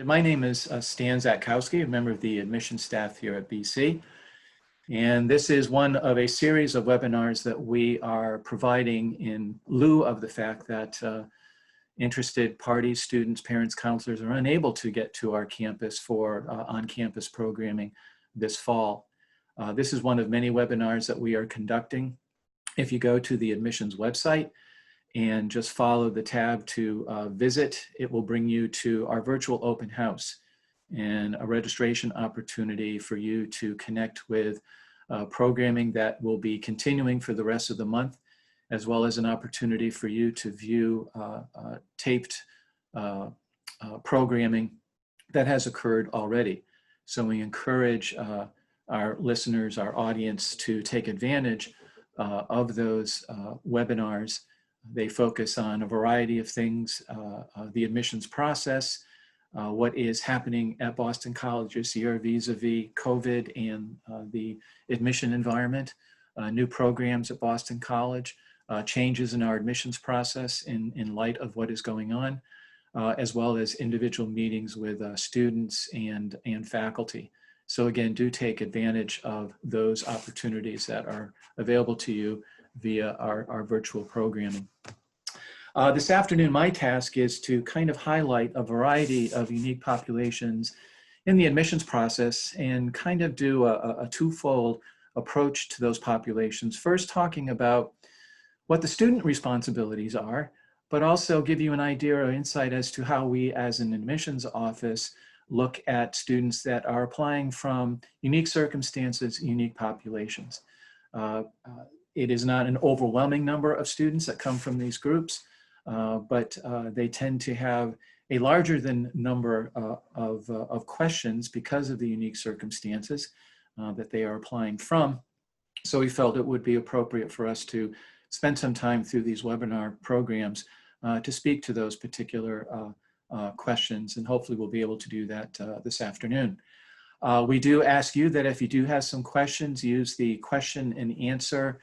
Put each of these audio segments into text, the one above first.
My name is Stan Zatkowski, a member of the admissions staff here at BC. And this is one of a series of webinars that we are providing in lieu of the fact that interested parties, students, parents, counselors are unable to get to our campus for on-campus programming this fall. This is one of many webinars that we are conducting. If you go to the admissions website and just follow the tab to visit, it will bring you to our virtual open house and a registration opportunity for you to connect with programming that will be continuing for the rest of the month, as well as an opportunity for you to view taped programming that has occurred already. So we encourage our listeners, our audience, to take advantage of those webinars. They focus on a variety of things, the admissions process, what is happening at Boston College this year vis-a-vis COVID and the admission environment, new programs at Boston College, changes in our admissions process in light of what is going on, as well as individual meetings with students and faculty. So again, do take advantage of those opportunities that are available to you via our virtual programming. This afternoon, my task is to kind of highlight a variety of unique populations in the admissions process and kind of do a twofold approach to those populations. First, talking about what the student responsibilities are, but also give you an idea or insight as to how we as an admissions office look at students that are applying from unique circumstances, unique populations. It is not an overwhelming number of students that come from these groups, but they tend to have a larger than number of questions because of the unique circumstances that they are applying from. So we felt it would be appropriate for us to spend some time through these webinar programs to speak to those particular questions, and hopefully we'll be able to do that this afternoon. We do ask you that if you do have some questions, use the question and answer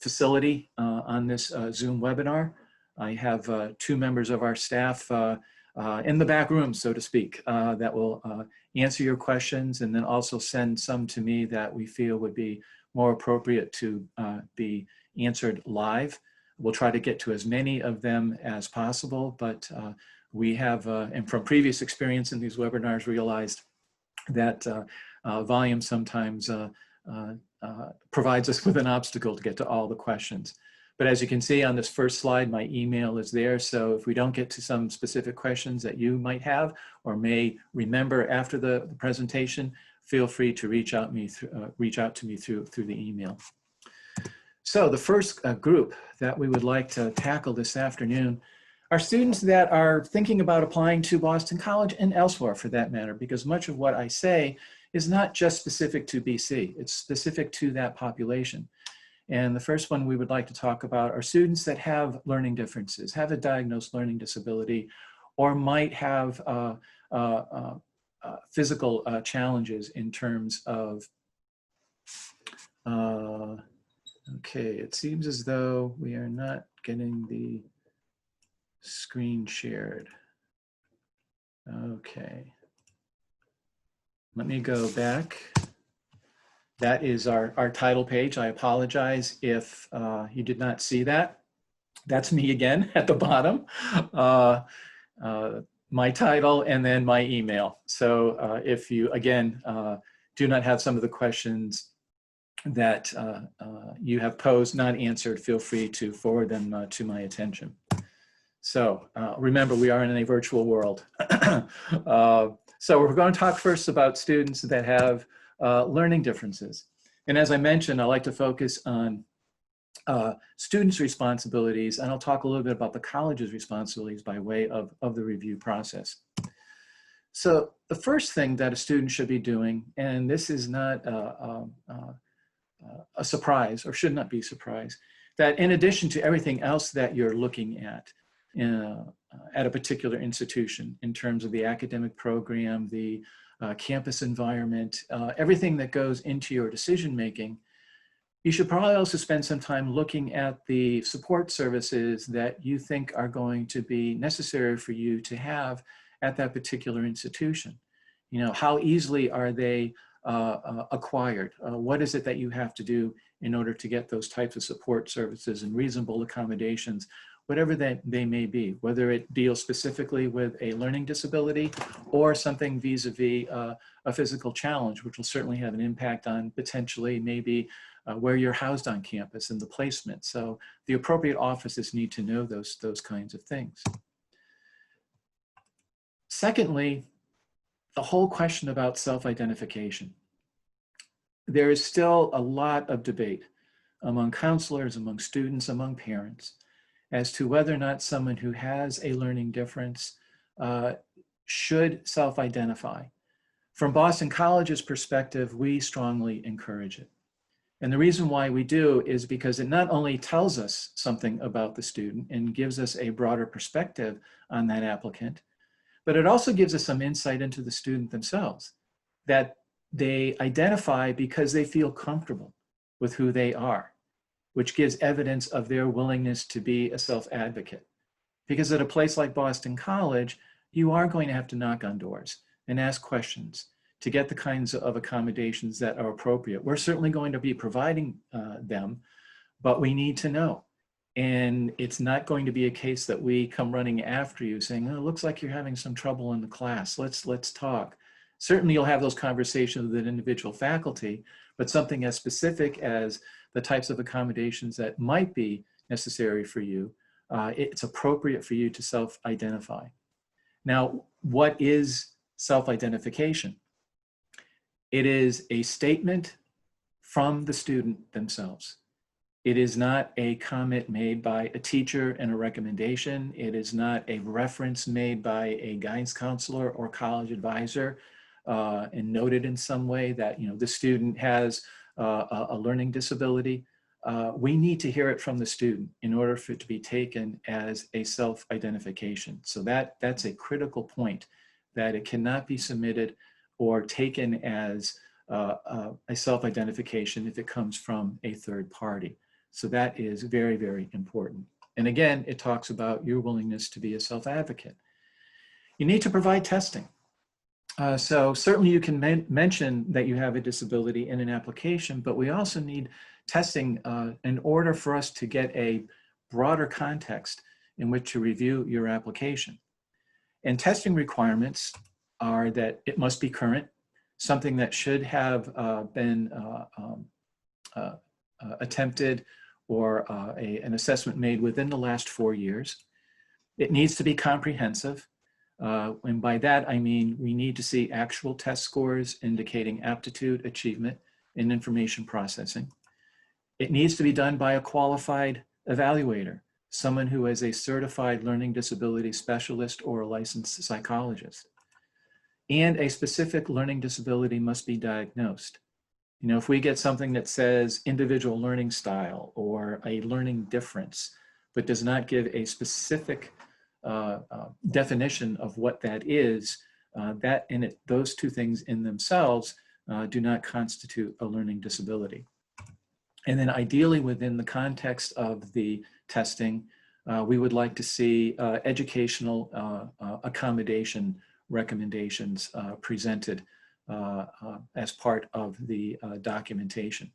facility on this Zoom webinar. I have two members of our staff in the back room, so to speak, that will answer your questions and then also send some to me that we feel would be more appropriate to be answered live. We'll try to get to as many of them as possible, but we have, and from previous experience in these webinars, realized that volume sometimes provides us with an obstacle to get to all the questions. But as you can see on this first slide, my email is there. So if we don't get to some specific questions that you might have or may remember after the presentation, feel free to reach out to me through the email. So the first group that we would like to tackle this afternoon are students that are thinking about applying to Boston College and elsewhere for that matter, because much of what I say is not just specific to BC, it's specific to that population. And the first one we would like to talk about are students that have learning differences, have a diagnosed learning disability, or might have physical challenges in terms of, okay, it seems as though we are not getting the screen shared. Okay. Let me go back. That is our title page. I apologize if you did not see that. That's me again at the bottom. My title and then my email. So if you, again, do not have some of the questions that you have posed not answered, feel free to forward them to my attention. So remember, we are in a virtual world. So we're going to talk first about students that have learning differences. And as I mentioned, I like to focus on students' responsibilities, and I'll talk a little bit about the college's responsibilities by way of the review process. So the first thing that a student should be doing, and this is not a surprise or should not be a surprise, that in addition to everything else that you're looking at a particular institution in terms of the academic program, the campus environment, everything that goes into your decision making, you should probably also spend some time looking at the support services that you think are going to be necessary for you to have at that particular institution. You know, how easily are they acquired? What is it that you have to do in order to get those types of support services and reasonable accommodations, whatever they may be, whether it deals specifically with a learning disability or something vis-a-vis a physical challenge, which will certainly have an impact on potentially maybe where you're housed on campus and the placement. So the appropriate offices need to know those kinds of things. Secondly, the whole question about self-identification. There is still a lot of debate among counselors, among students, among parents, as to whether or not someone who has a learning difference should self-identify. From Boston College's perspective, we strongly encourage it. And the reason why we do is because it not only tells us something about the student and gives us a broader perspective on that applicant, but it also gives us some insight into the student themselves, that they identify because they feel comfortable with who they are, which gives evidence of their willingness to be a self-advocate. Because at a place like Boston College, you are going to have to knock on doors and ask questions to get the kinds of accommodations that are appropriate. We're certainly going to be providing them, but we need to know. And it's not going to be a case that we come running after you saying, oh, it looks like you're having some trouble in the class. Let's talk. Certainly you'll have those conversations with an individual faculty, but something as specific as the types of accommodations that might be necessary for you, it's appropriate for you to self-identify. Now, what is self-identification? It is a statement from the student themselves. It is not a comment made by a teacher and a recommendation. It is not a reference made by a guidance counselor or college advisor and noted in some way that, you know, the student has a learning disability. We need to hear it from the student in order for it to be taken as a self-identification. So that's a critical point, that it cannot be submitted or taken as a self-identification if it comes from a third party. So that is very, very important. And again, it talks about your willingness to be a self-advocate. You need to provide testing. So certainly you can mention that you have a disability in an application, but we also need testing in order for us to get a broader context in which to review your application. And testing requirements are that it must be current, something that should have been attempted or an assessment made within the last 4 years. It needs to be comprehensive. And by that, I mean, we need to see actual test scores indicating aptitude, achievement, and information processing. It needs to be done by a qualified evaluator, someone who is a certified learning disability specialist or a licensed psychologist. And a specific learning disability must be diagnosed. You know, if we get something that says individual learning style or a learning difference, but does not give a specific definition of what that is, those two things in themselves do not constitute a learning disability. And then ideally within the context of the testing, we would like to see educational accommodation recommendations presented as part of the documentation.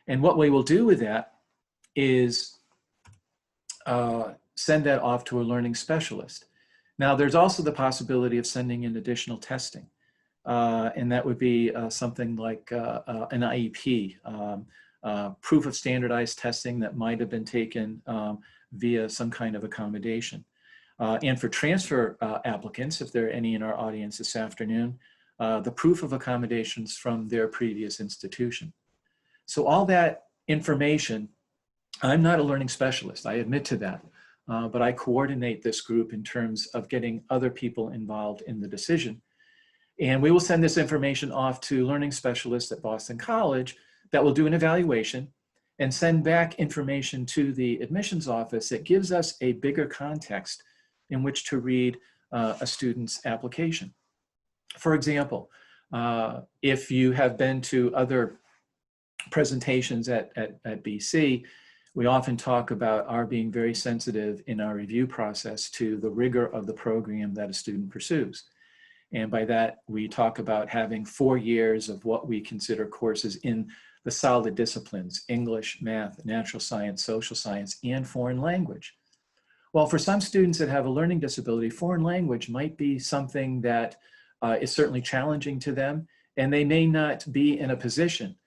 And what we will do with that is send that off to a learning specialist. Now, there's also the possibility of sending in additional testing, and that would be something like an IEP, proof of standardized testing that might have been taken via some kind of accommodation. And for transfer applicants, if there are any in our audience this afternoon, the proof of accommodations from their previous institution. So all that information, I'm not a learning specialist, I admit to that, but I coordinate this group in terms of getting other people involved in the decision. And we will send this information off to learning specialists at Boston College that will do an evaluation and send back information to the admissions office that gives us a bigger context in which to read a student's application. For example, if you have been to other presentations at BC, we often talk about our being very sensitive in our review process to the rigor of the program that a student pursues. And by that, we talk about having 4 years of what we consider courses in the solid disciplines: English, math, natural science, social science, and foreign language. Well, for some students that have a learning disability, foreign language might be something that is certainly challenging to them, and they may not be in a position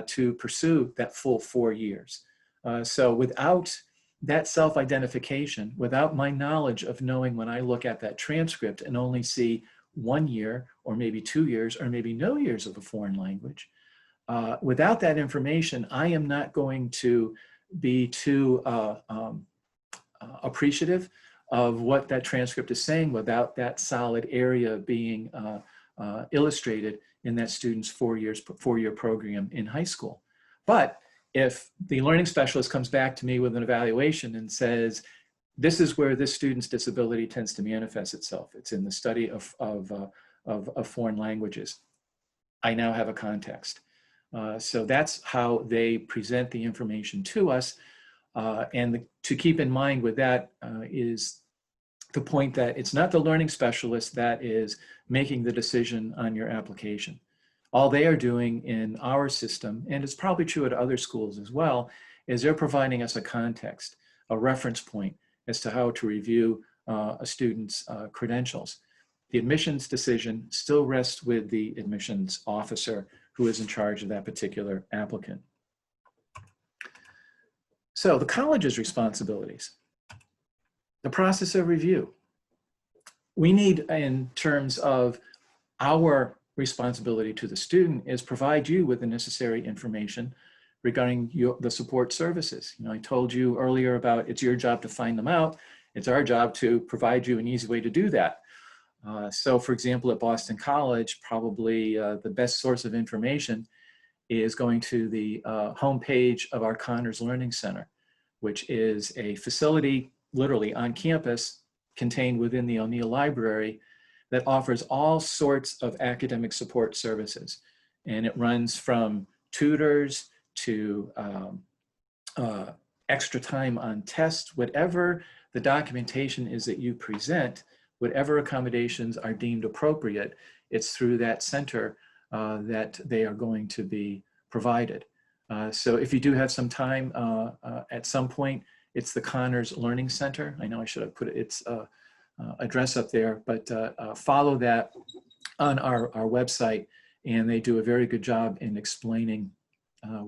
to pursue that full 4 years. So without that self-identification, without my knowledge of knowing when I look at that transcript and only see 1 year or maybe 2 years or maybe no years of a foreign language, without that information, I am not going to be too appreciative of what that transcript is saying without that solid area being illustrated in that student's 4-year program in high school. But if the learning specialist comes back to me with an evaluation and says, this is where this student's disability tends to manifest itself, it's in the study of foreign languages, I now have a context. So that's how they present the information to us. To keep in mind with that is the point that it's not the learning specialist that is making the decision on your application. All they are doing in our system, and it's probably true at other schools as well, is they're providing us a context, a reference point as to how to review a student's credentials. The admissions decision still rests with the admissions officer who is in charge of that particular applicant. So the college's responsibilities, the process of review. We need, in terms of our responsibility to the student, is provide you with the necessary information regarding the support services. You know, I told you earlier about it's your job to find them out. It's our job to provide you an easy way to do that. So for example, at Boston College, probably the best source of information is going to the homepage of our Connors Learning Center, which is a facility literally on campus contained within the O'Neill Library that offers all sorts of academic support services. And it runs from tutors to extra time on tests, whatever the documentation is that you present, whatever accommodations are deemed appropriate, it's through that center that they are going to be provided. So if you do have some time at some point, it's the Connors Learning Center. I know I should have put its address up there, but follow that on our website, and they do a very good job in explaining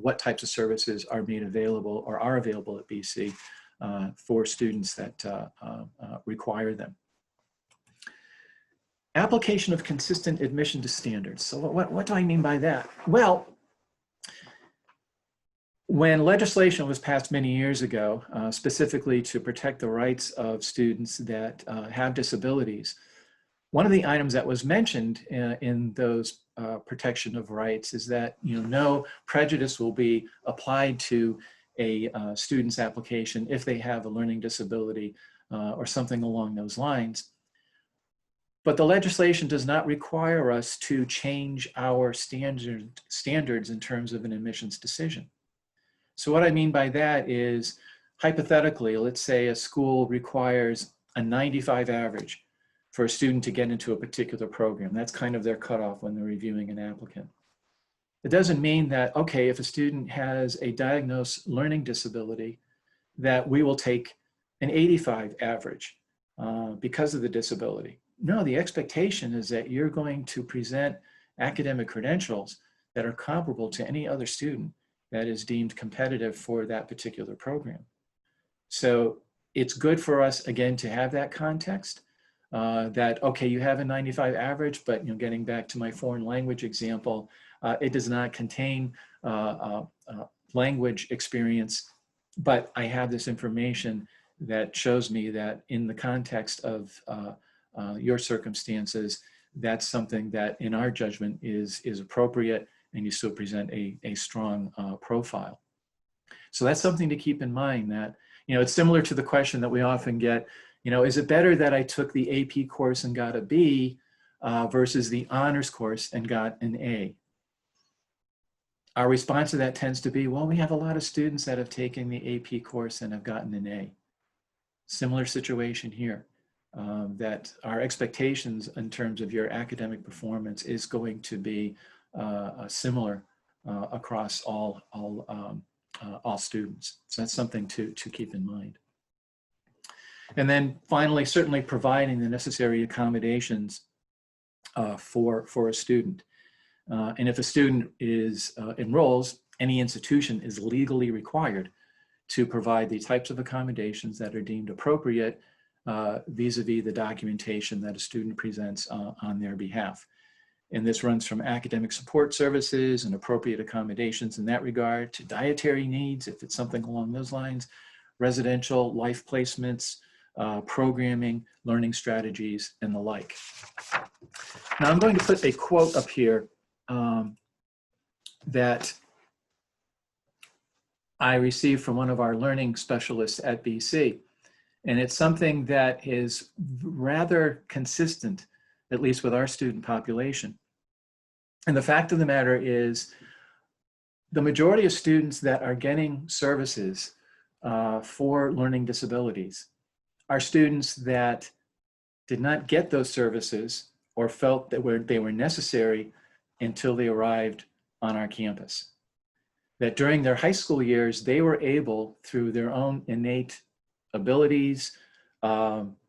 what types of services are made available or are available at BC for students that require them. Application of consistent admission to standards. So what do I mean by that? Well, when legislation was passed many years ago, specifically to protect the rights of students that have disabilities, one of the items that was mentioned in those protection of rights is that no prejudice will be applied to a student's application if they have a learning disability or something along those lines. But the legislation does not require us to change our standards in terms of an admissions decision. So what I mean by that is, hypothetically, let's say a school requires a 95 average for a student to get into a particular program. That's kind of their cutoff when they're reviewing an applicant. It doesn't mean that, okay, if a student has a diagnosed learning disability, that we will take an 85 average because of the disability. No, the expectation is that you're going to present academic credentials that are comparable to any other student that is deemed competitive for that particular program. So it's good for us, again, to have that context that, okay, you have a 95 average, but getting back to my foreign language example, it does not contain language experience, but I have this information that shows me that in the context of your circumstances, that's something that in our judgment is appropriate, and you still present a strong profile. So that's something to keep in mind, that it's similar to the question that we often get, is it better that I took the AP course and got a B versus the honors course and got an A? our response to that tends to be, well, we have a lot of students that have taken the AP course and have gotten an A. Similar situation here, that our expectations in terms of your academic performance is going to be similar across all students. So that's something to keep in mind. And then finally, certainly providing the necessary accommodations for a student. And if a student enrolls, any institution is legally required to provide the types of accommodations that are deemed appropriate vis-a-vis the documentation that a student presents on their behalf. And this runs from academic support services and appropriate accommodations in that regard to dietary needs, if it's something along those lines, residential, life placements, programming, learning strategies, and the like. Now I'm going to put a quote up here that I received from one of our learning specialists at BC. And it's something that is rather consistent, at least with our student population. And the fact of the matter is, the majority of students that are getting services for learning disabilities are students that did not get those services or felt that they were necessary until they arrived on our campus. That during their high school years, they were able, through their own innate abilities,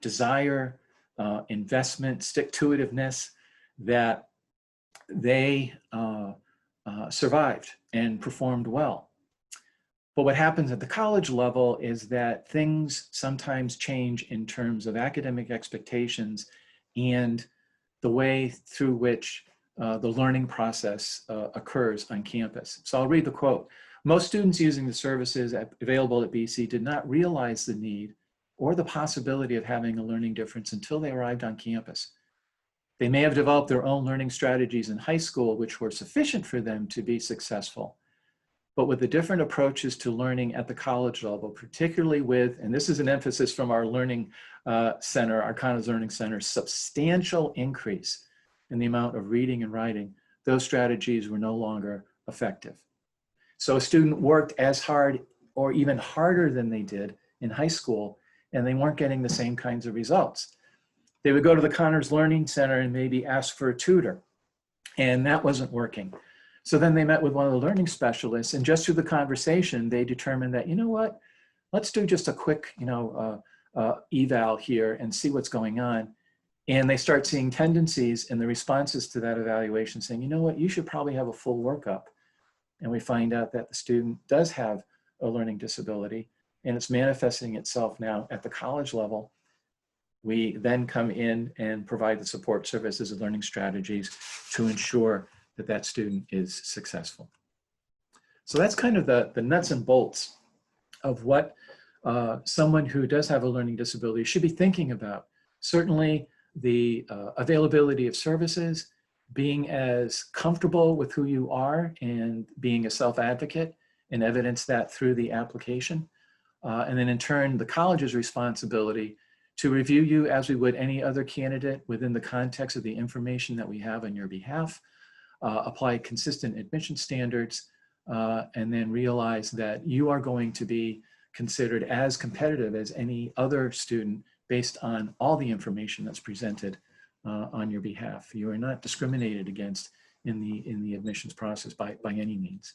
desire, investment, stick-to-itiveness, that they survived and performed well. But what happens at the college level is that things sometimes change in terms of academic expectations and the way through which the learning process occurs on campus. So I'll read the quote. Most students using the services available at BC did not realize the need or the possibility of having a learning difference until they arrived on campus. They may have developed their own learning strategies in high school, which were sufficient for them to be successful. But with the different approaches to learning at the college level, particularly with, and this is an emphasis from our learning center, our Connors Learning Center, substantial increase in the amount of reading and writing, those strategies were no longer effective. So a student worked as hard or even harder than they did in high school, and they weren't getting the same kinds of results. They would go to the Connors Learning Center and maybe ask for a tutor, and that wasn't working. So then they met with one of the learning specialists, and just through the conversation, they determined that, you know what, let's do just a quick, eval here and see what's going on. And they start seeing tendencies in the responses to that evaluation saying, you know what, you should probably have a full workup. And we find out that the student does have a learning disability, and it's manifesting itself now at the college level. We then come in and provide the support services and learning strategies to ensure that that student is successful. So that's kind of the nuts and bolts of what someone who does have a learning disability should be thinking about. Certainly the availability of services, being as comfortable with who you are and being a self-advocate, and evidence that through the application. And then in turn, the college's responsibility to review you as we would any other candidate within the context of the information that we have on your behalf, apply consistent admission standards, and then realize that you are going to be considered as competitive as any other student based on all the information that's presented on your behalf. You are not discriminated against in the admissions process by any means.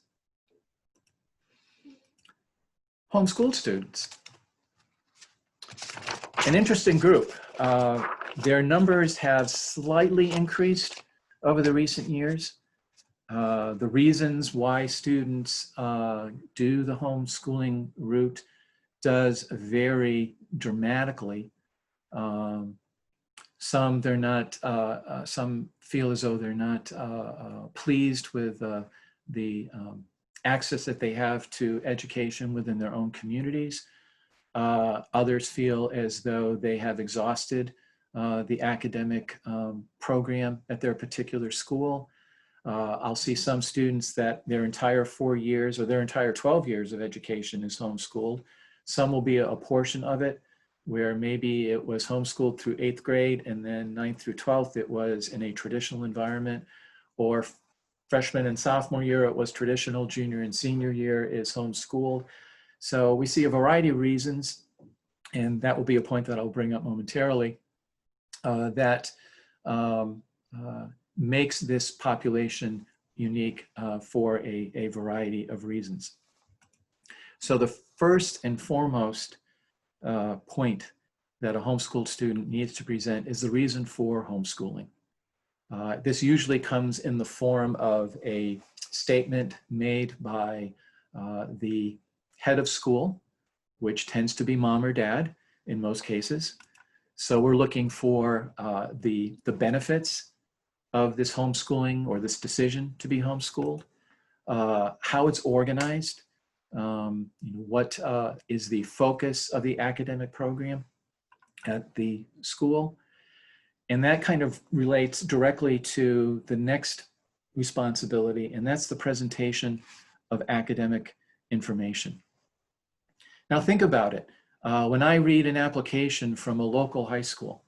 Homeschooled students. An interesting group. Their numbers have slightly increased over the recent years. The reasons why students do the homeschooling route does vary dramatically. Some feel as though they're not pleased with the access that they have to education within their own communities. Others feel as though they have exhausted the academic program at their particular school. I'll see some students that their entire 4 years or their entire 12 years of education is homeschooled. Some will be a portion of it where maybe it was homeschooled through 8th grade and then 9th through 12th it was in a traditional environment, or Freshman and sophomore year, it was traditional. Junior and senior year is homeschooled. So we see a variety of reasons, and that will be a point that I'll bring up momentarily, that makes this population unique for a variety of reasons. So the first and foremost point that a homeschooled student needs to present is the reason for homeschooling. This usually comes in the form of a statement made by the head of school, which tends to be mom or dad in most cases. So we're looking for the benefits of this homeschooling or this decision to be homeschooled, how it's organized, what is the focus of the academic program at the school. And that kind of relates directly to the next responsibility, and that's the presentation of academic information. Now think about it. When I read an application from a local high school,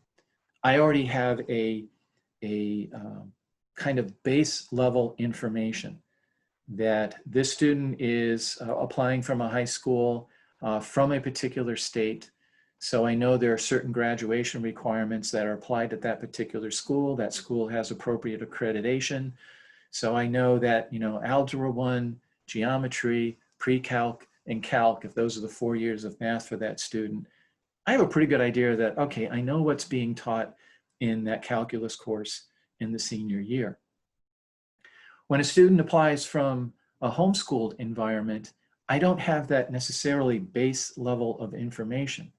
I already have a kind of base level information that this student is applying from a high school from a particular state. So I know there are certain graduation requirements that are applied at that particular school. That school has appropriate accreditation. So I know that, Algebra 1, geometry, pre-calc, and calc, if those are the 4 years of math for that student, I have a pretty good idea that, okay, I know what's being taught in that calculus course in the senior year. When a student applies from a homeschooled environment, I don't have that necessarily base level of information.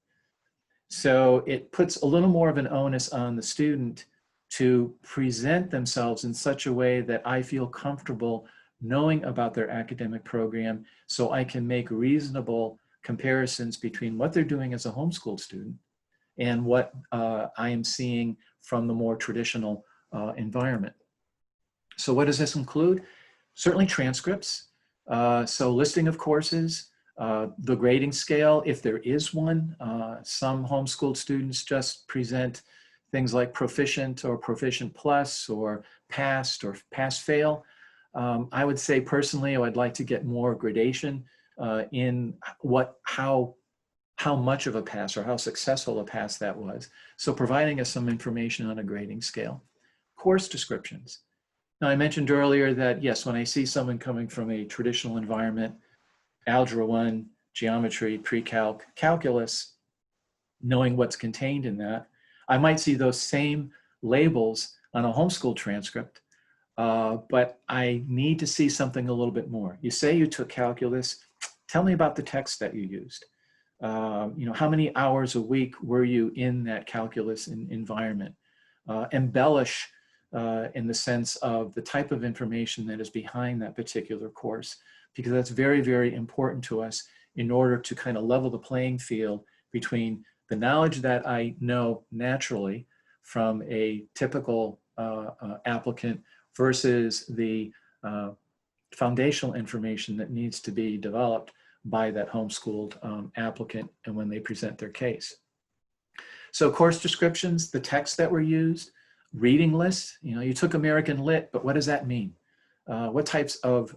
So it puts a little more of an onus on the student to present themselves in such a way that I feel comfortable knowing about their academic program, so I can make reasonable comparisons between what they're doing as a homeschool student and what I am seeing from the more traditional environment. So what does this include? Certainly transcripts, so listing of courses, the grading scale, if there is one. Some homeschooled students just present things like proficient or proficient plus or pass fail. I would say personally, I would like to get more gradation in how much of a pass or how successful a pass that was. So providing us some information on a grading scale. Course descriptions. Now I mentioned earlier that yes, when I see someone coming from a traditional environment, Algebra 1, geometry, pre-calc, calculus, knowing what's contained in that, I might see those same labels on a homeschool transcript, but I need to see something a little bit more. You say you took calculus, tell me about the text that you used. How many hours a week were you in that calculus environment? Embellish in the sense of the type of information that is behind that particular course, because that's very, very important to us in order to kind of level the playing field between the knowledge that I know naturally from a typical applicant versus the foundational information that needs to be developed by that homeschooled applicant and when they present their case. So course descriptions, the texts that were used, reading lists. You took American Lit, but what does that mean? What types of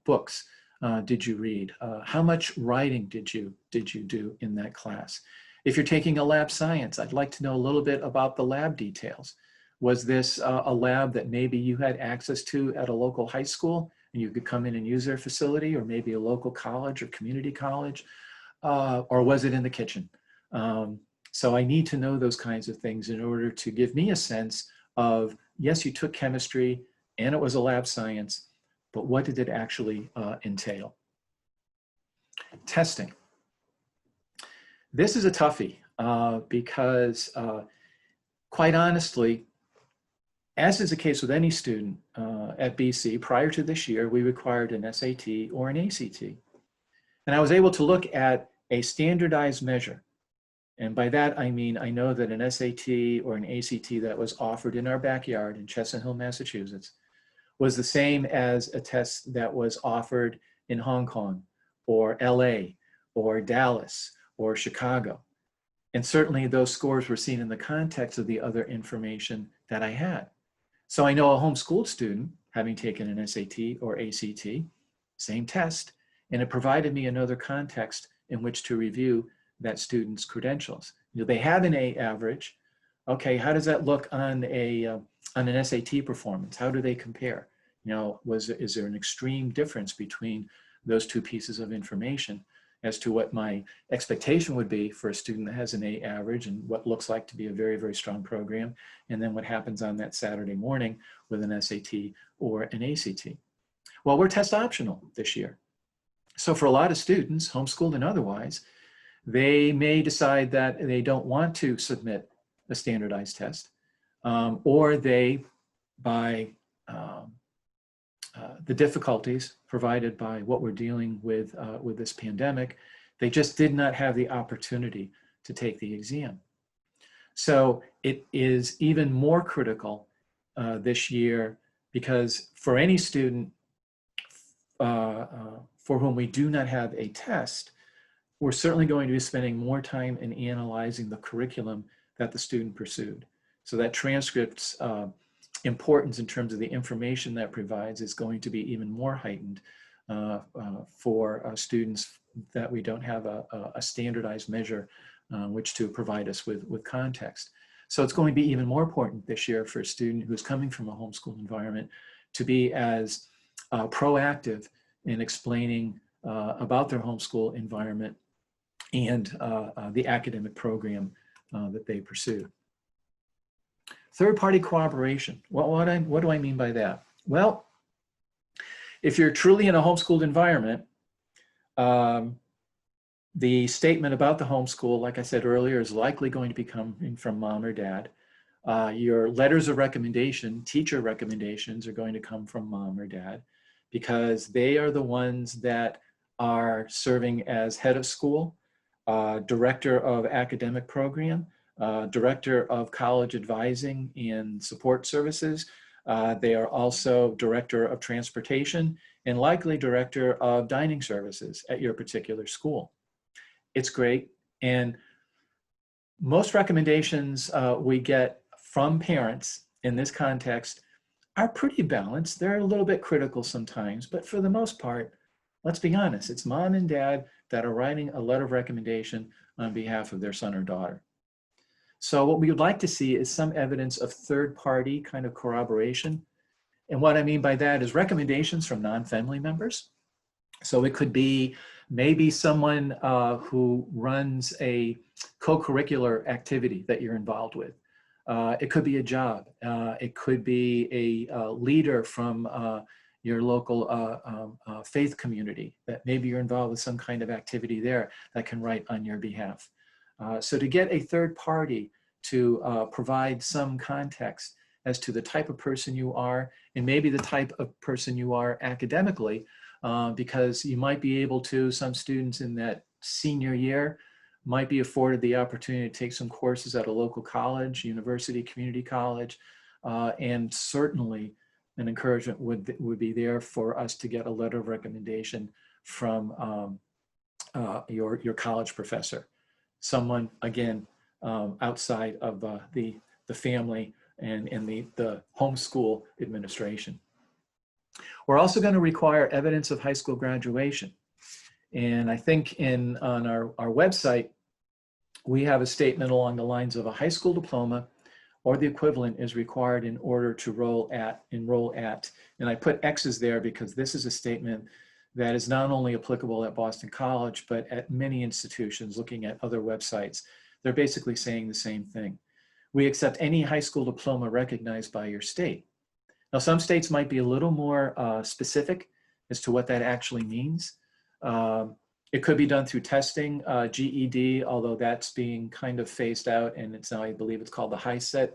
books did you read? How much writing did you do in that class? If you're taking a lab science, I'd like to know a little bit about the lab details. Was this a lab that maybe you had access to at a local high school and you could come in and use their facility, or maybe a local college or community college, or was it in the kitchen? So I need to know those kinds of things in order to give me a sense of, yes, you took chemistry and it was a lab science, but what did it actually entail? Testing. This is a toughie because quite honestly, as is the case with any student at BC, prior to this year, we required an SAT or an ACT. And I was able to look at a standardized measure. And by that, I mean, I know that an SAT or an ACT that was offered in our backyard in Chestnut Hill, Massachusetts, was the same as a test that was offered in Hong Kong or LA or Dallas or Chicago. And certainly those scores were seen in the context of the other information that I had. So I know a homeschooled student having taken an SAT or ACT, same test, and it provided me another context in which to review that student's credentials. You know, they have an A average. Okay, how does that look on an SAT performance? How do they compare? You know, is there an extreme difference between those two pieces of information as to what my expectation would be for a student that has an A average and what looks like to be a very, very strong program, and then what happens on that Saturday morning with an SAT or an ACT? Well, we're test optional this year. So for a lot of students, homeschooled and otherwise, they may decide that they don't want to submit a standardized test, or they, by the difficulties provided by what we're dealing with this pandemic, they just did not have the opportunity to take the exam. So it is even more critical this year, because for any student for whom we do not have a test, we're certainly going to be spending more time in analyzing the curriculum that the student pursued. So that transcript's importance in terms of the information that provides is going to be even more heightened for students that we don't have a standardized measure which to provide us with context. So it's going to be even more important this year for a student who's coming from a homeschool environment to be as proactive in explaining about their homeschool environment and the academic program that they pursue. Third-party cooperation. What do I mean by that? Well, if you're truly in a homeschooled environment, the statement about the homeschool, like I said earlier, is likely going to be coming from mom or dad. Your letters of recommendation, teacher recommendations, are going to come from mom or dad, because they are the ones that are serving as head of school, director of academic program, director of college advising and support services. They are also director of transportation and likely director of dining services at your particular school. It's great. And most recommendations we get from parents in this context are pretty balanced. They're a little bit critical sometimes, but for the most part, let's be honest, it's mom and dad that are writing a letter of recommendation on behalf of their son or daughter. So what we would like to see is some evidence of third-party kind of corroboration. And what I mean by that is recommendations from non-family members. So it could be maybe someone who runs a co-curricular activity that you're involved with. It could be a job. It could be a leader from your local faith community that maybe you're involved with some kind of activity there that can write on your behalf. So to get a third party to provide some context as to the type of person you are and maybe the type of person you are academically, because you might be able to, some students in that senior year might be afforded the opportunity to take some courses at a local college, university, community college, and certainly an encouragement would be there for us to get a letter of recommendation from your college professor. Someone, again, outside of the family and the homeschool administration. We're also going to require evidence of high school graduation. And I think on our website, we have a statement along the lines of a high school diploma or the equivalent is required in order to enroll at, and I put X's there because this is a statement that is not only applicable at Boston College, but at many institutions. Looking at other websites, they're basically saying the same thing. We accept any high school diploma recognized by your state. Now, some states might be a little more specific as to what that actually means. It could be done through testing, GED, although that's being kind of phased out, and it's now, I believe it's called the HiSET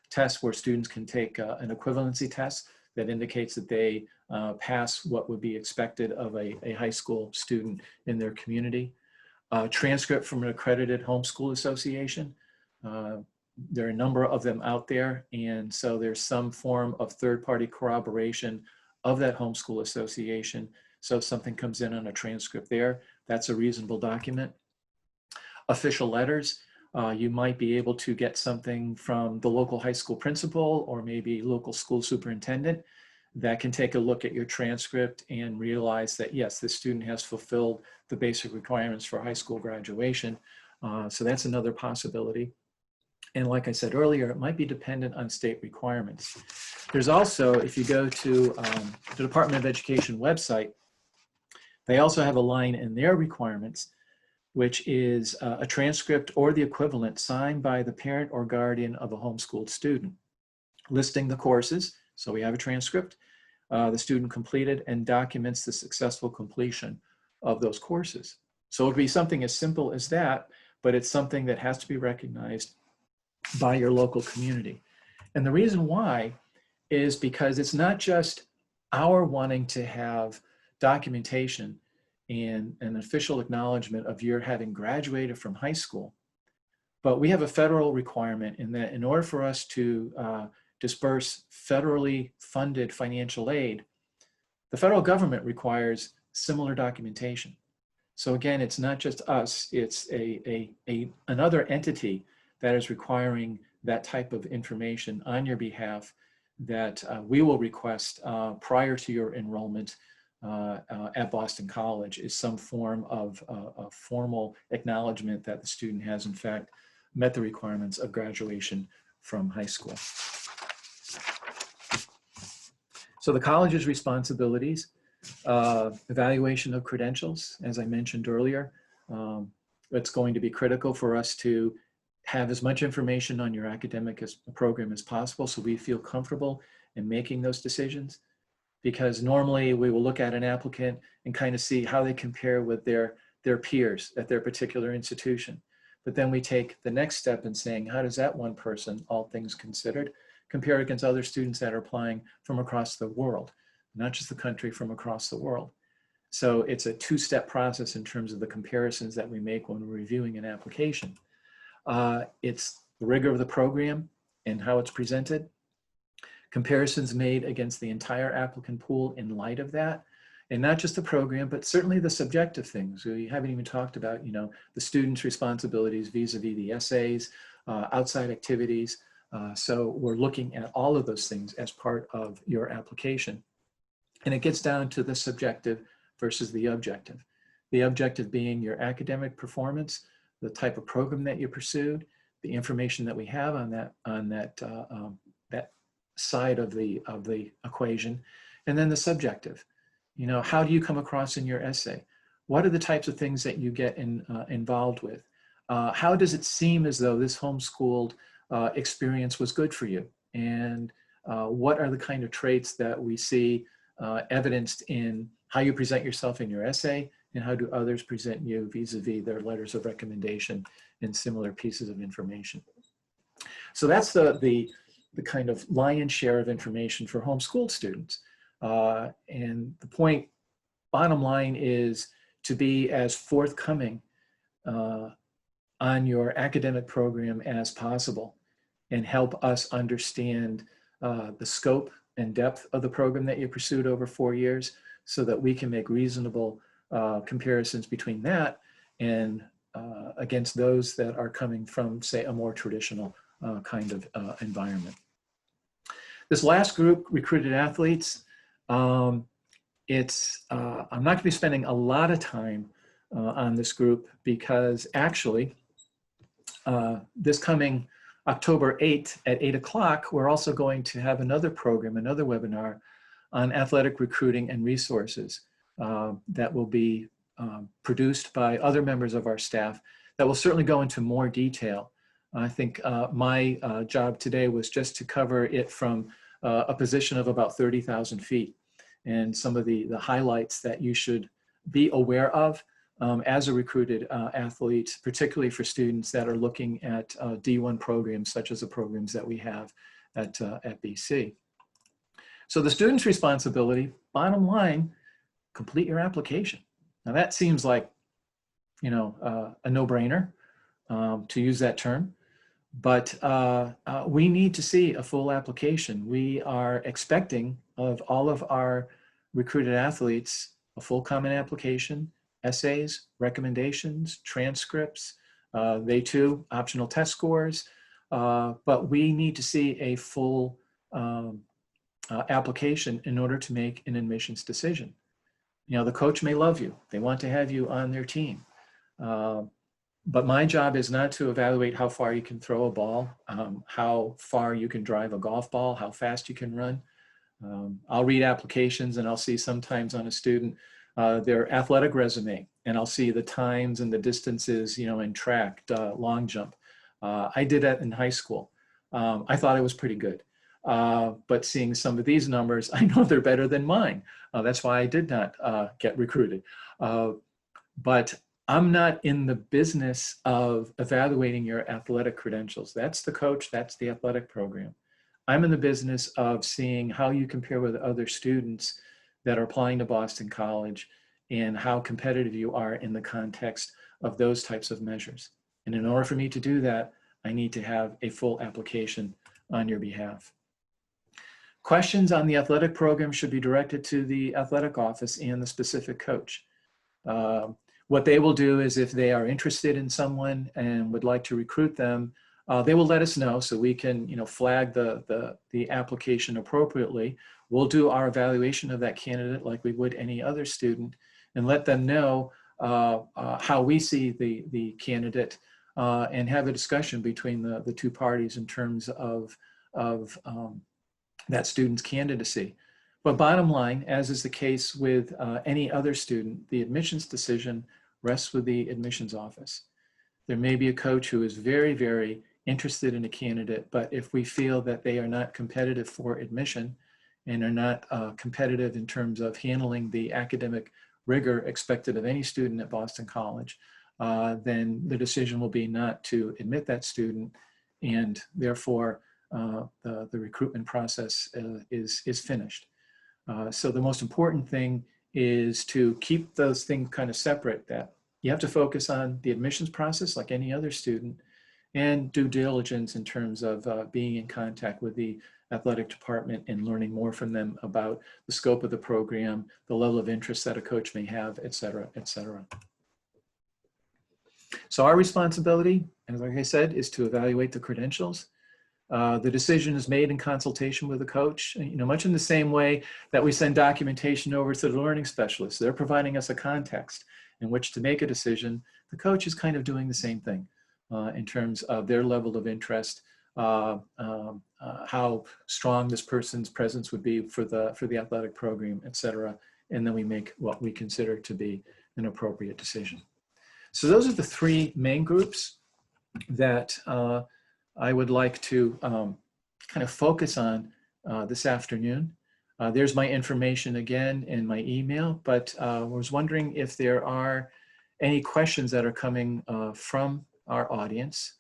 test, where students can take an equivalency test that indicates that they pass what would be expected of a high school student in their community. Transcript from an accredited homeschool association. There are a number of them out there, and so there's some form of third-party corroboration of that homeschool association. So if something comes in on a transcript there, that's a reasonable document. Official letters, you might be able to get something from the local high school principal or maybe local school superintendent that can take a look at your transcript and realize that, yes, this student has fulfilled the basic requirements for high school graduation. So that's another possibility. And like I said earlier, it might be dependent on state requirements. There's also, if you go to the Department of Education website, they also have a line in their requirements, which is a transcript or the equivalent signed by the parent or guardian of a homeschooled student, listing the courses. So we have a transcript, the student completed, and documents the successful completion of those courses. So it would be something as simple as that, but it's something that has to be recognized by your local community. And the reason why is because it's not just our wanting to have documentation and an official acknowledgement of your having graduated from high school, but we have a federal requirement in that in order for us to disperse federally funded financial aid, the federal government requires similar documentation. So again, it's not just us, it's another entity that is requiring that type of information on your behalf that we will request prior to your enrollment at Boston College, is some form of a formal acknowledgement that the student has in fact met the requirements of graduation from high school. So the college's responsibilities, evaluation of credentials, as I mentioned earlier, it's going to be critical for us to have as much information on your academic program as possible so we feel comfortable in making those decisions. Because normally we will look at an applicant and kind of see how they compare with their peers at their particular institution. But then we take the next step in saying, how does that one person, all things considered, compare against other students that are applying from across the world, not just the country, from across the world. So it's a two-step process in terms of the comparisons that we make when we're reviewing an application. It's the rigor of the program and how it's presented, comparisons made against the entire applicant pool in light of that, and not just the program, but certainly the subjective things. We haven't even talked about, the students' responsibilities vis-a-vis the essays, outside activities. So we're looking at all of those things as part of your application. And it gets down to the subjective versus the objective. The objective being your academic performance, the type of program that you pursued, the information that we have on that side of the equation, and then the subjective. How do you come across in your essay? What are the types of things that you get involved with? How does it seem as though this homeschooled experience was good for you? And what are the kind of traits that we see evidenced in how you present yourself in your essay, and how do others present you vis-a-vis their letters of recommendation and similar pieces of information? So that's the kind of lion's share of information for homeschooled students. And the point, bottom line, is to be as forthcoming on your academic program as possible and help us understand the scope and depth of the program that you pursued over 4 years so that we can make reasonable comparisons between that and against those that are coming from, say, a more traditional kind of environment. This last group, recruited athletes, I'm not going to be spending a lot of time on this group because actually this coming October 8th at 8 o'clock, we're also going to have another program, another webinar on athletic recruiting and resources that will be produced by other members of our staff that will certainly go into more detail. I think my job today was just to cover it from a position of about 30,000 feet and some of the highlights that you should be aware of as a recruited athlete, particularly for students that are looking at D1 programs, such as the programs that we have at BC. So the student's responsibility, bottom line, complete your application. Now that seems like, a no-brainer to use that term, but we need to see a full application. We are expecting of all of our recruited athletes a full common application, essays, recommendations, transcripts, they too, optional test scores, but we need to see a full application in order to make an admissions decision. You know, the coach may love you. They want to have you on their team. But my job is not to evaluate how far you can throw a ball, how far you can drive a golf ball, how fast you can run. I'll read applications and I'll see sometimes on a student their athletic resume, and I'll see the times and the distances, you know, in track, long jump. I did that in high school. I thought I was pretty good. But seeing some of these numbers, I know they're better than mine. That's why I did not get recruited. But I'm not in the business of evaluating your athletic credentials. That's the coach, that's the athletic program. I'm in the business of seeing how you compare with other students that are applying to Boston College and how competitive you are in the context of those types of measures. And in order for me to do that, I need to have a full application on your behalf. Questions on the athletic program should be directed to the athletic office and the specific coach. What they will do is if they are interested in someone and would like to recruit them, they will let us know so we can, you know, flag the application appropriately. We'll do our evaluation of that candidate like we would any other student and let them know how we see the candidate and have a discussion between the two parties in terms of that student's candidacy. But bottom line, as is the case with any other student, the admissions decision rests with the admissions office. There may be a coach who is very, very interested in a candidate, but if we feel that they are not competitive for admission and are not competitive in terms of handling the academic rigor expected of any student at Boston College, then the decision will be not to admit that student, and therefore the recruitment process is finished. So the most important thing is to keep those things kind of separate, that you have to focus on the admissions process like any other student, and due diligence in terms of being in contact with the athletic department and learning more from them about the scope of the program, the level of interest that a coach may have, et cetera, et cetera. So our responsibility, as like I said, is to evaluate the credentials. The decision is made in consultation with the coach, you know, much in the same way that we send documentation over to the learning specialists. They're providing us a context in which to make a decision. The coach is kind of doing the same thing in terms of their level of interest, how strong this person's presence would be for the athletic program, et cetera. And then we make what we consider to be an appropriate decision. So those are the three main groups that I would like to kind of focus on this afternoon. There's my information again in my email, but I was wondering if there are any questions that are coming from our audience.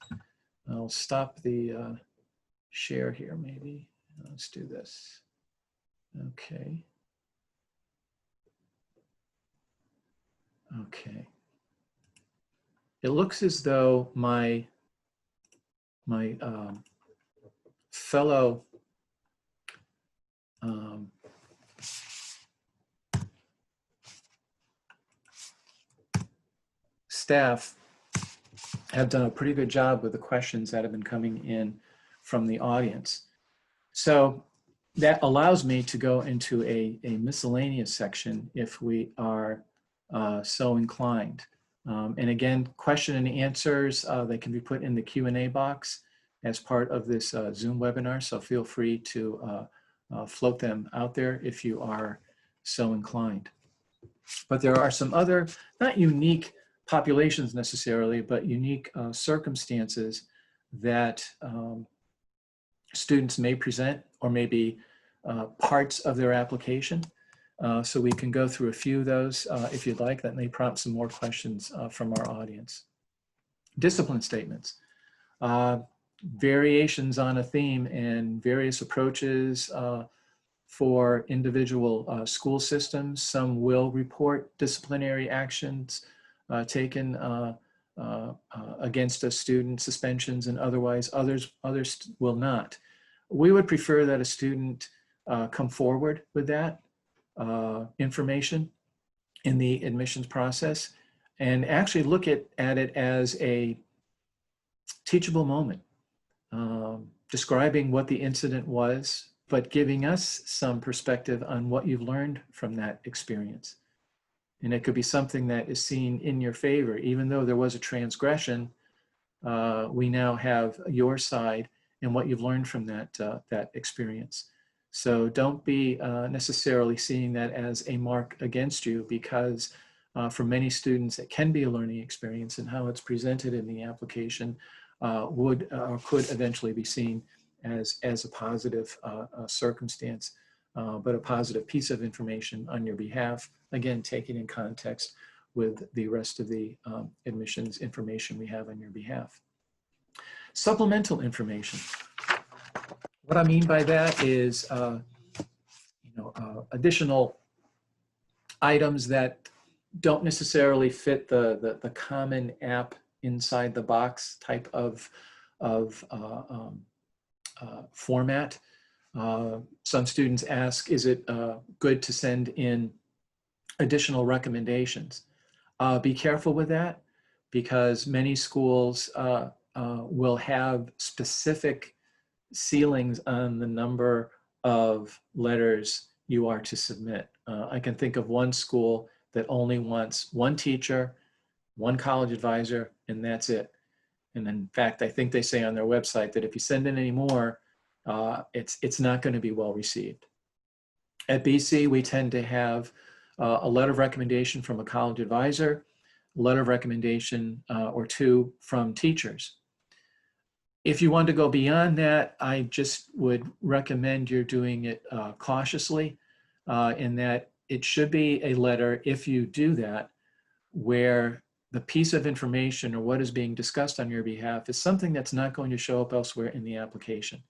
I'll stop the share here maybe. Let's do this. Okay. Okay. It looks as though my fellow staff have done a pretty good job with the questions that have been coming in from the audience. So that allows me to go into a miscellaneous section if we are so inclined. And again, question and answers, they can be put in the Q&A box as part of this Zoom webinar. So feel free to float them out there if you are so inclined. But there are some other, not unique populations necessarily, but unique circumstances that students may present, or maybe parts of their application. So we can go through a few of those if you'd like. That may prompt some more questions from our audience. Discipline statements. Variations on a theme and various approaches for individual school systems. Some will report disciplinary actions taken against a student, suspensions and otherwise. Others will not. We would prefer that a student come forward with that information in the admissions process and actually look at it as a teachable moment, describing what the incident was, but giving us some perspective on what you've learned from that experience. And it could be something that is seen in your favor. Even though there was a transgression, we now have your side and what you've learned from that experience. So don't be necessarily seeing that as a mark against you, because for many students, it can be a learning experience, and how it's presented in the application would or could eventually be seen as a positive circumstance, but a positive piece of information on your behalf, again, taken in context with the rest of the admissions information we have on your behalf. Supplemental information. What I mean by that is additional items that don't necessarily fit the common app inside the box type of format. Some students ask, is it good to send in additional recommendations? Be careful with that, because many schools will have specific ceilings on the number of letters you are to submit. I can think of one school that only wants one teacher, one college advisor, and that's it. And in fact, I think they say on their website that if you send in any more, it's not going to be well received. At BC, we tend to have a letter of recommendation from a college advisor, a letter of recommendation or two from teachers. If you want to go beyond that, I just would recommend you're doing it cautiously, in that it should be a letter, if you do that, where the piece of information or what is being discussed on your behalf is something that's not going to show up elsewhere in the application.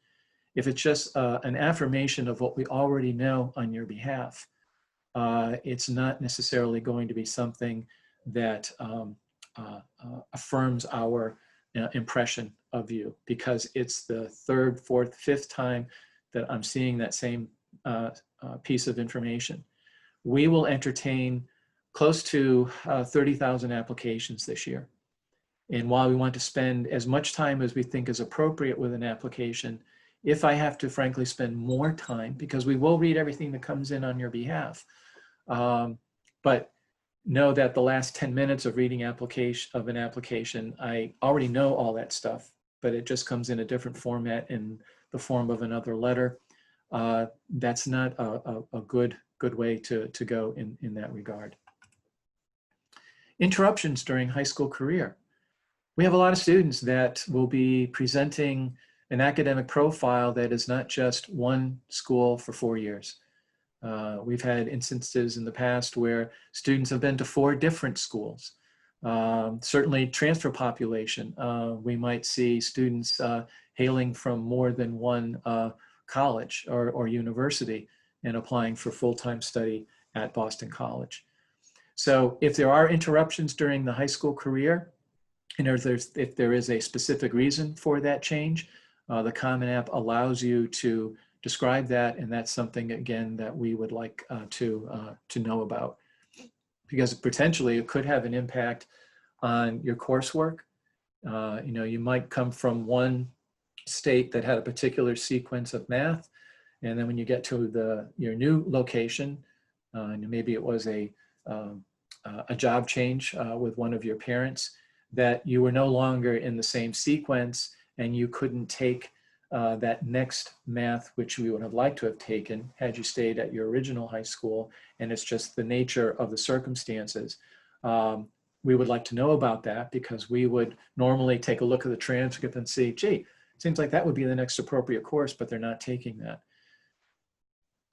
If it's just an affirmation of what we already know on your behalf, it's not necessarily going to be something that affirms our impression of you, because it's the third, fourth, fifth time that I'm seeing that same piece of information. We will entertain close to 30,000 applications this year. And while we want to spend as much time as we think is appropriate with an application, if I have to frankly spend more time, because we will read everything that comes in on your behalf, but know that the last 10 minutes of reading an application, I already know all that stuff, but it just comes in a different format in the form of another letter. That's not a good way to go in that regard. Interruptions during high school career. We have a lot of students that will be presenting an academic profile that is not just one school for 4 years. We've had instances in the past where students have been to 4 different schools. Certainly transfer population. We might see students hailing from more than one college or university and applying for full-time study at Boston College. So if there are interruptions during the high school career, and if there is a specific reason for that change, the Common App allows you to describe that, and that's something, again, that we would like to know about, because potentially it could have an impact on your coursework. You might come from one state that had a particular sequence of math, and then when you get to your new location, and maybe it was a job change with one of your parents, that you were no longer in the same sequence, and you couldn't take that next math, which we would have liked to have taken had you stayed at your original high school, and it's just the nature of the circumstances. We would like to know about that, because we would normally take a look at the transcript and see, gee, it seems like that would be the next appropriate course, but they're not taking that.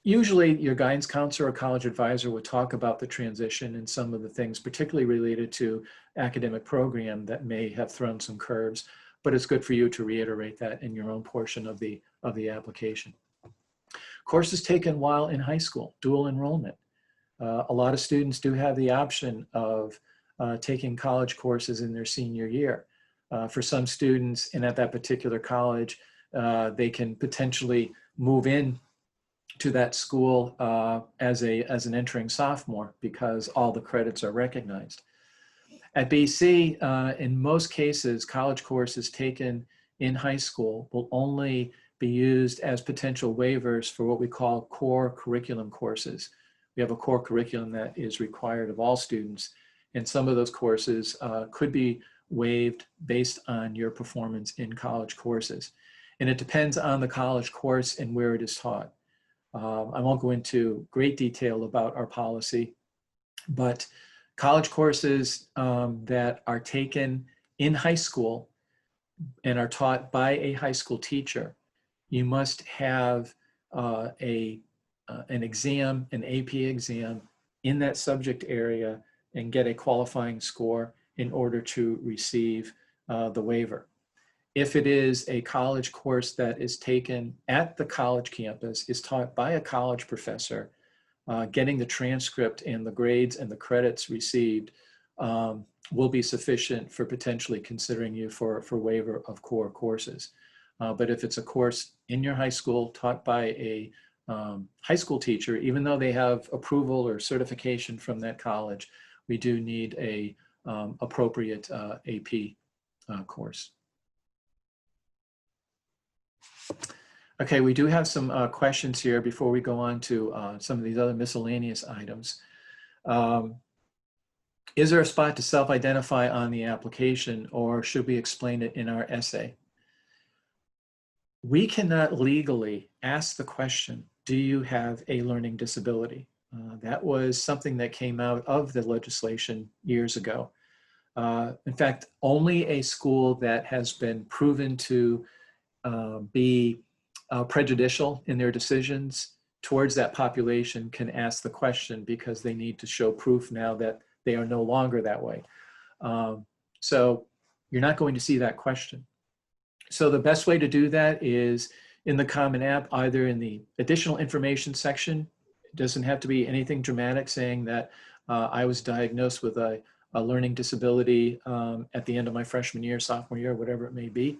Usually your guidance counselor or college advisor would talk about the transition and some of the things particularly related to academic program that may have thrown some curves, but it's good for you to reiterate that in your own portion of the application. Courses taken while in high school, dual enrollment. A lot of students do have the option of taking college courses in their senior year. For some students, and at that particular college, they can potentially move in to that school as an entering sophomore, because all the credits are recognized. At BC, in most cases, college courses taken in high school will only be used as potential waivers for what we call core curriculum courses. We have a core curriculum that is required of all students, and some of those courses could be waived based on your performance in college courses. And it depends on the college course and where it is taught. I won't go into great detail about our policy, but college courses that are taken in high school and are taught by a high school teacher, you must have an exam, an AP exam in that subject area and get a qualifying score in order to receive the waiver. If it is a college course that is taken at the college campus, is taught by a college professor, getting the transcript and the grades and the credits received will be sufficient for potentially considering you for waiver of core courses. But if it's a course in your high school taught by a high school teacher, even though they have approval or certification from that college, we do need a appropriate AP course. Okay, we do have some questions here before we go on to some of these other miscellaneous items. Is there a spot to self-identify on the application, or should we explain it in our essay? We cannot legally ask the question, do you have a learning disability? That was something that came out of the legislation years ago. In fact, only a school that has been proven to be prejudicial in their decisions towards that population can ask the question, because they need to show proof now that they are no longer that way. So you're not going to see that question. So the best way to do that is in the Common App, either in the additional information section. It doesn't have to be anything dramatic, saying that I was diagnosed with a learning disability at the end of my freshman year, sophomore year, whatever it may be.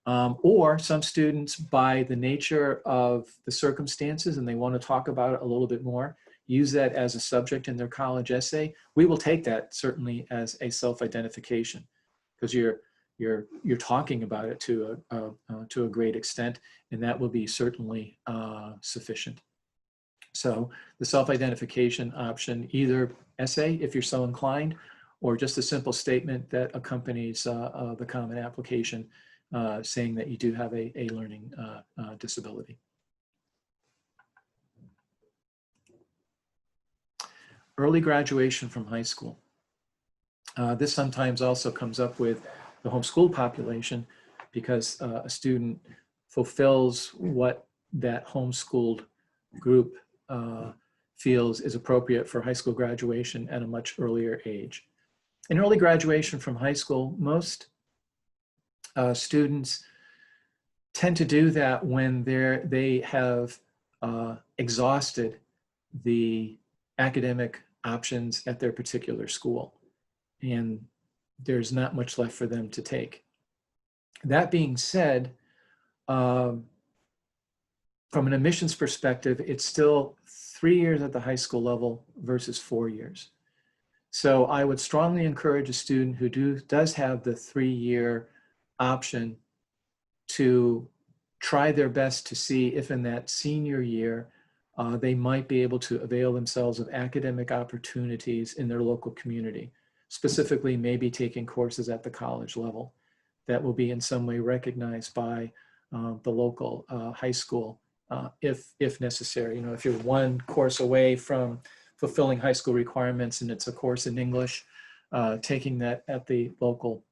Or some students, by the nature of the circumstances, and they want to talk about it a little bit more, use that as a subject in their college essay. We will take that certainly as a self-identification, because you're talking about it to a great extent, and that will be certainly sufficient. So the self-identification option, either essay if you're so inclined, or just a simple statement that accompanies the common application saying that you do have a learning disability. Early graduation from high school. This sometimes also comes up with the homeschool population, because a student fulfills what that homeschooled group feels is appropriate for high school graduation at a much earlier age. In early graduation from high school, most students tend to do that when they have exhausted the academic options at their particular school, and there's not much left for them to take. That being said, from an admissions perspective, it's still 3 years at the high school level versus 4 years. So I would strongly encourage a student who does have the 3-year option to try their best to see if in that senior year they might be able to avail themselves of academic opportunities in their local community, specifically maybe taking courses at the college level that will be in some way recognized by the local high school if necessary. You know, if you're one course away from fulfilling high school requirements and it's a course in English, taking that at the local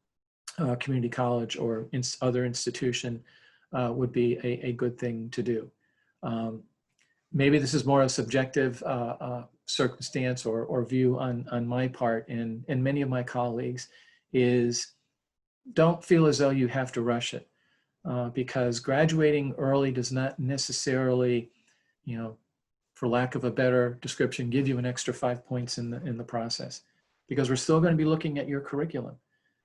community college or other institution would be a good thing to do. Maybe this is more a subjective circumstance or view on my part and many of my colleagues, is don't feel as though you have to rush it, because graduating early does not necessarily, you know, for lack of a better description, give you an extra 5 points in the process, because we're still going to be looking at your curriculum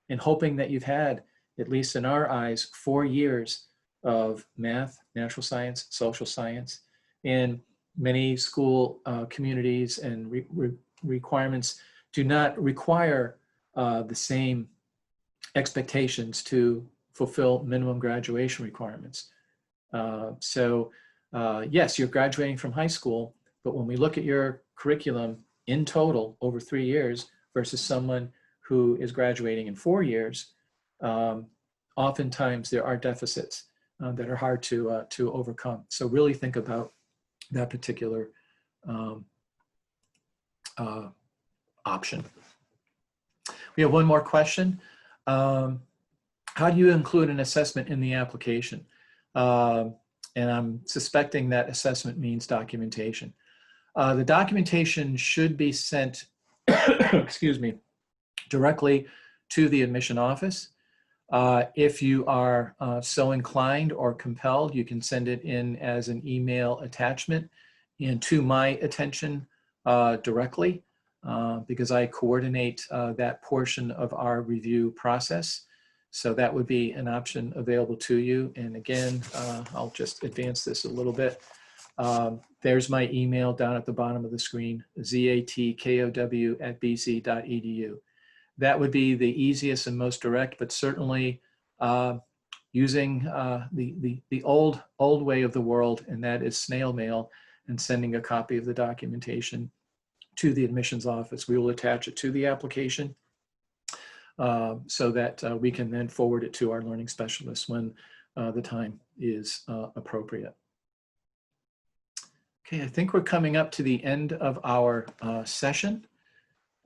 and hoping that you've had, at least in our eyes, 4 years of math, natural science, social science. And many school communities and requirements do not require the same expectations to fulfill minimum graduation requirements. Yes, you're graduating from high school, but when we look at your curriculum in total over 3 years versus someone who is graduating in 4 years, oftentimes there are deficits that are hard to overcome. So really think about that particular option. We have one more question. How do you include an assessment in the application? And I'm suspecting that assessment means documentation. The documentation should be sent, excuse me, directly to the admission office. If you are so inclined or compelled, you can send it in as an email attachment and to my attention directly, because I coordinate that portion of our review process. So that would be an option available to you. And again, I'll just advance this a little bit. There's my email down at the bottom of the screen, zatkow@bc.edu. That would be the easiest and most direct, but certainly using the old way of the world, and that is snail mail, and sending a copy of the documentation to the admissions office. We will attach it to the application so that we can then forward it to our learning specialists when the time is appropriate. Okay, I think we're coming up to the end of our session.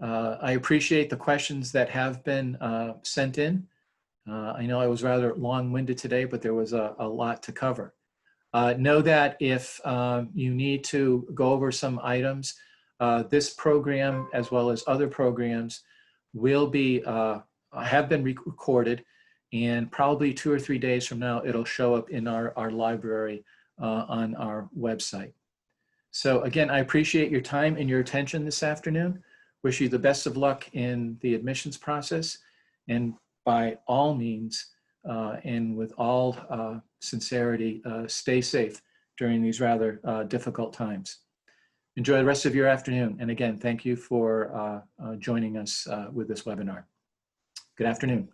I appreciate the questions that have been sent in. I know I was rather long-winded today, but there was a lot to cover. Know that if you need to go over some items, this program, as well as other programs, will be have been recorded, and probably 2 or 3 days from now, it'll show up in our library on our website. So again, I appreciate your time and your attention this afternoon. Wish you the best of luck in the admissions process, and by all means, and with all sincerity, stay safe during these rather difficult times. Enjoy the rest of your afternoon. And again, thank you for joining us with this webinar. Good afternoon.